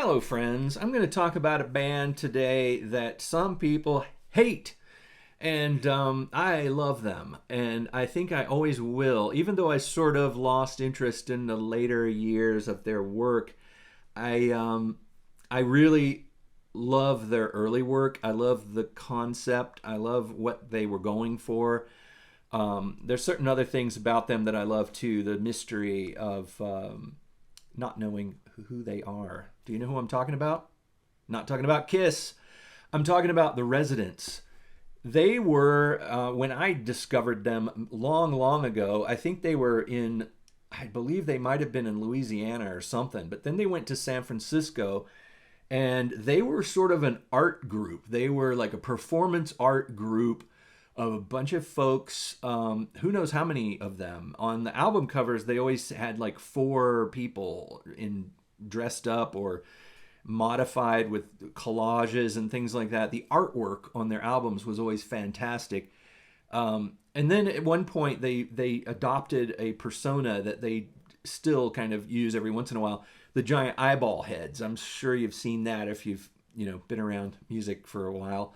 Hello, friends. I'm going to talk about a band today that some people hate, and I love them, and I think I always will. Even though I sort of lost interest in the later years of their work, I I really love their early work. I love the concept. I love what they were going for. There's certain other things about them that I love too. The mystery of not knowing who they are. Do you know who I'm talking about? Not talking about Kiss. I'm talking about the Residents. They were, when I discovered them long, long ago, I think they were in, I believe they might have been in Louisiana or something, but then they went to San Francisco and they were sort of an art group. They were like a performance art group of a bunch of folks. Who knows how many of them? On the album covers, they always had like four people in dressed up or modified with collages and things like that. The artwork on their albums was always fantastic. And then at one point, they adopted a persona that they still kind of use every once in a while. The giant eyeball heads. I'm sure you've seen that if you've been around music for a while.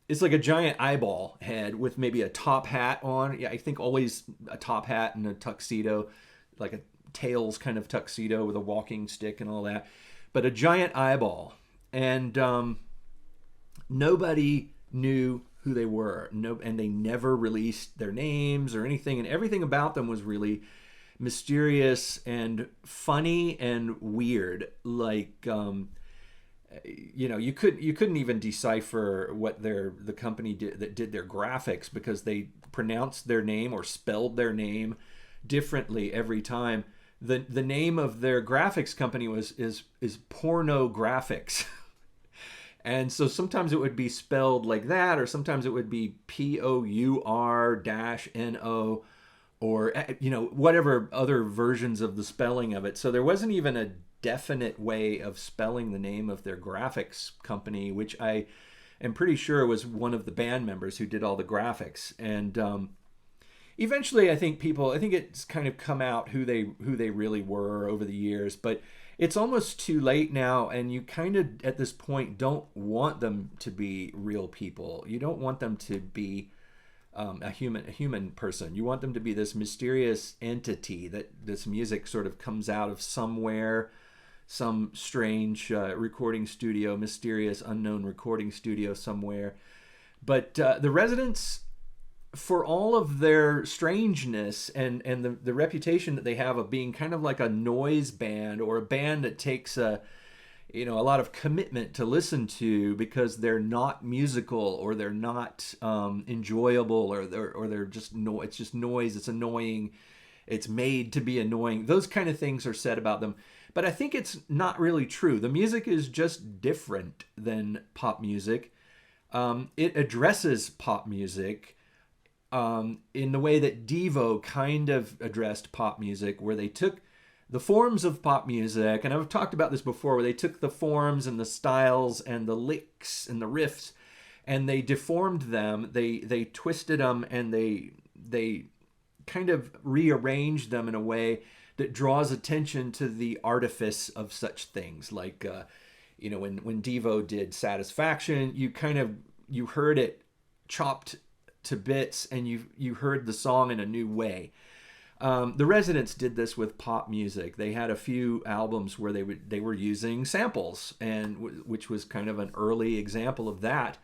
It's like a giant eyeball head with maybe a top hat on. Yeah, I think always a top hat and a tuxedo, like a tails kind of tuxedo with a walking stick and all that. But a giant eyeball. And nobody knew who they were. No, and they never released their names or anything. And everything about them was really mysterious and funny and weird. Like you couldn't even decipher what the company did that did their graphics, because they pronounced their name or spelled their name differently every time. The name of their graphics company is Pornographics. And so sometimes it would be spelled like that, or sometimes it would be POUR-NO, or whatever other versions of the spelling of it. So there wasn't even a definite way of spelling the name of their graphics company, which I am pretty sure was one of the band members who did all the graphics. And eventually, I think it's kind of come out who they really were over the years. But it's almost too late now, and you kind of at this point don't want them to be real people. You don't want them to be a human person. You want them to be this mysterious entity that this music sort of comes out of somewhere, some strange recording studio, mysterious unknown recording studio somewhere. But the Residents, for all of their strangeness and the reputation that they have of being kind of like a noise band, or a band that takes a lot of commitment to listen to, because they're not musical, or they're not enjoyable, or they're just it's just noise. It's annoying. It's made to be annoying. Those kind of things are said about them. But I think it's not really true. The music is just different than pop music. It addresses pop music in the way that Devo kind of addressed pop music, where they took the forms of pop music, and I've talked about this before, where they took the forms and the styles and the licks and the riffs, and they deformed them, they twisted them, and they kind of rearranged them in a way that draws attention to the artifice of such things. Like when Devo did Satisfaction, you heard it chopped to bits, and you heard the song in a new way. The Residents did this with pop music. They had a few albums where they were using samples, and which was kind of an early example of that,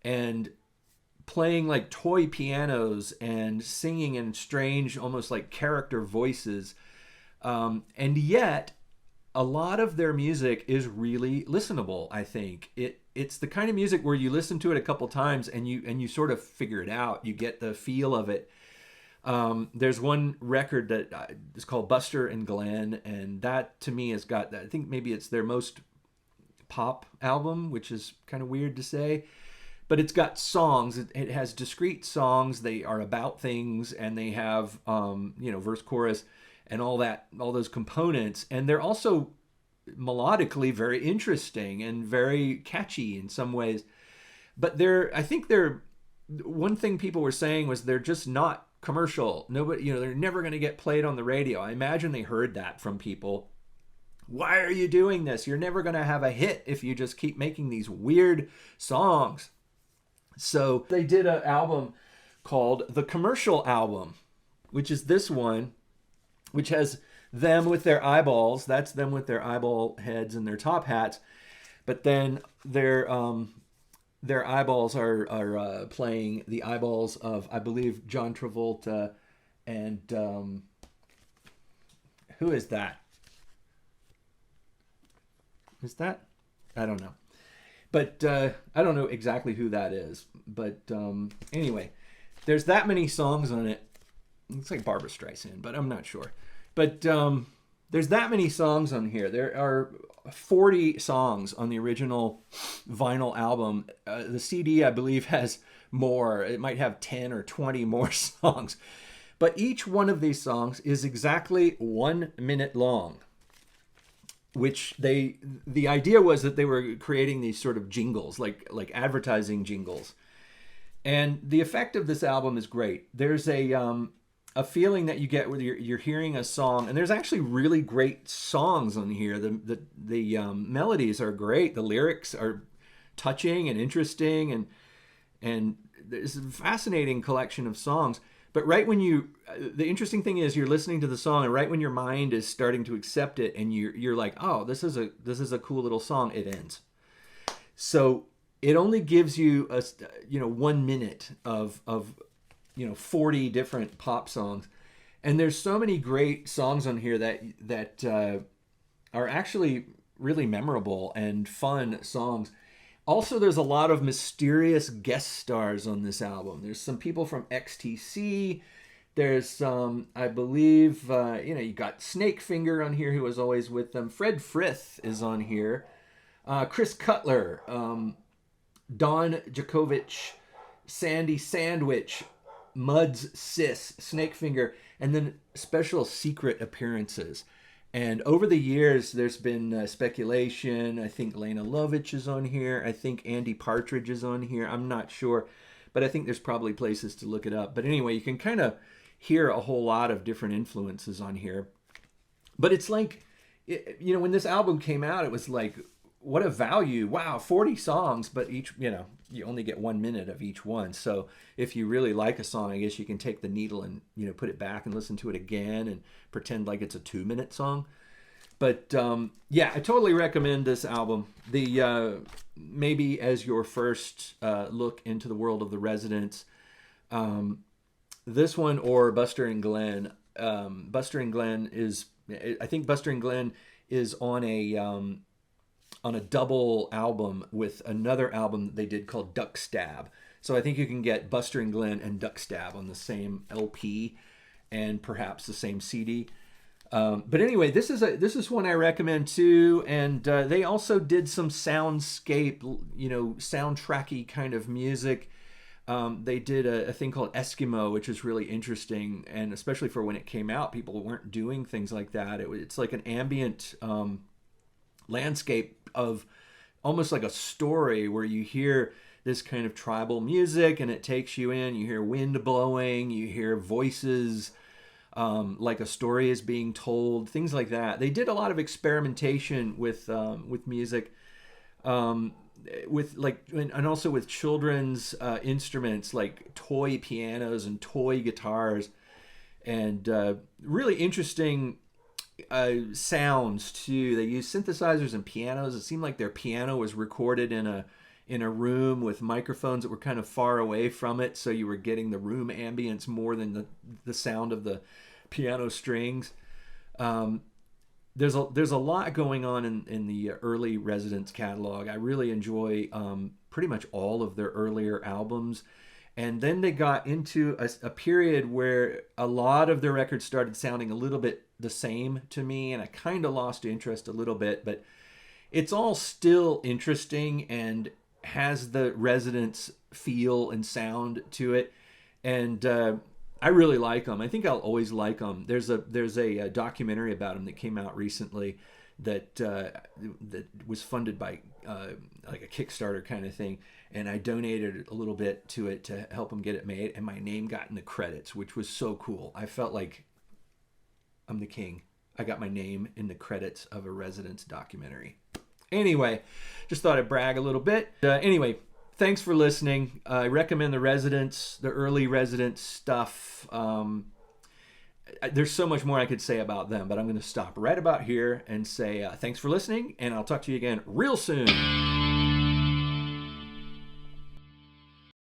and playing like toy pianos and singing in strange, almost like character voices. And yet, a lot of their music is really listenable. I think it's the kind of music where you listen to it a couple times and you sort of figure it out. You get the feel of it. There's one record that is called Buster and Glenn, and that to me has got, I think maybe it's their most pop album, which is kind of weird to say, but it's got songs. It has discrete songs. They are about things, and they have verse, chorus, and all those components, and they're also melodically very interesting and very catchy in some ways. But I think one thing people were saying was they're just not commercial. Nobody, they're never going to get played on the radio. I imagine they heard that from people Why are you doing this? You're never going to have a hit if you just keep making these weird songs. So they did an album called The Commercial Album, which is this one, which has them with their eyeballs. That's them with their eyeball heads and their top hats. But then their eyeballs are playing the eyeballs of, I believe, John Travolta and who is that? Is that? I don't know. But I don't know exactly who that is. But anyway, there's that many songs on it. It's like Barbra Streisand, but I'm not sure. But there's that many songs on here. There are 40 songs on the original vinyl album. The CD, I believe, has more. It might have 10 or 20 more songs. But each one of these songs is exactly 1 minute long, which the idea was that they were creating these sort of jingles, like advertising jingles. And the effect of this album is great. There's a feeling that you get when you're hearing a song, and there's actually really great songs on here. The melodies are great. The lyrics are touching and interesting, and there's a fascinating collection of songs. But right when the interesting thing is you're listening to the song, and right when your mind is starting to accept it, and you're like, oh, this is a cool little song, it ends. So it only gives you 1 minute of 40 different pop songs, and there's so many great songs on here that are actually really memorable and fun songs. Also, there's a lot of mysterious guest stars on this album. There's some people from XTC. There's some, I believe, you got Snakefinger on here, who was always with them. Fred Frith is on here. Chris Cutler, Don Djokovic, Sandy Sandwich, Mud's Sis, Snakefinger, and then special secret appearances. And over the years, there's been speculation. I think Lena Lovitch is on here. I think Andy Partridge is on here. I'm not sure, but I think there's probably places to look it up. But anyway, you can kind of hear a whole lot of different influences on here. But it's like, when this album came out, it was like, what a value. Wow, 40 songs, but each, you only get 1 minute of each one. So if you really like a song, I guess you can take the needle and, put it back and listen to it again and pretend like it's a 2-minute song. But yeah, I totally recommend this album. Maybe as your first look into the world of the Residents, this one or Buster and Glenn. Buster and Glenn I think Buster and Glenn is on a double album with another album that they did called Duck Stab. So I think you can get Buster and Glenn and Duck Stab on the same LP and perhaps the same CD. But anyway, this is one I recommend too. And they also did some soundscape, soundtracky kind of music. They did a thing called Eskimo, which is really interesting. And especially for when it came out, people weren't doing things like that. It's like an ambient landscape of almost like a story where you hear this kind of tribal music and it takes you in. You hear wind blowing, you hear voices, like a story is being told, things like that. They did a lot of experimentation with music, and also with children's instruments like toy pianos and toy guitars, and really interesting sounds too. They use synthesizers and pianos. It seemed like their piano was recorded in a room with microphones that were kind of far away from it, so you were getting the room ambience more than the sound of the piano strings. There's a lot going on in the early Residents catalog. I really enjoy pretty much all of their earlier albums. And then they got into a period where a lot of their records started sounding a little bit the same to me, and I kind of lost interest a little bit, but it's all still interesting and has the Residents feel and sound to it. And I really like them. I think I'll always like them. There's a documentary about them that came out recently that was funded by like a Kickstarter kind of thing, and I donated a little bit to it to help them get it made, and my name got in the credits, which was so cool. I felt like I'm the king. I got my name in the credits of a Residents documentary. Anyway, just thought I'd brag a little bit. Anyway, thanks for listening. I recommend the Residents, the early Residents stuff. There's so much more I could say about them, but I'm going to stop right about here and say thanks for listening, and I'll talk to you again real soon.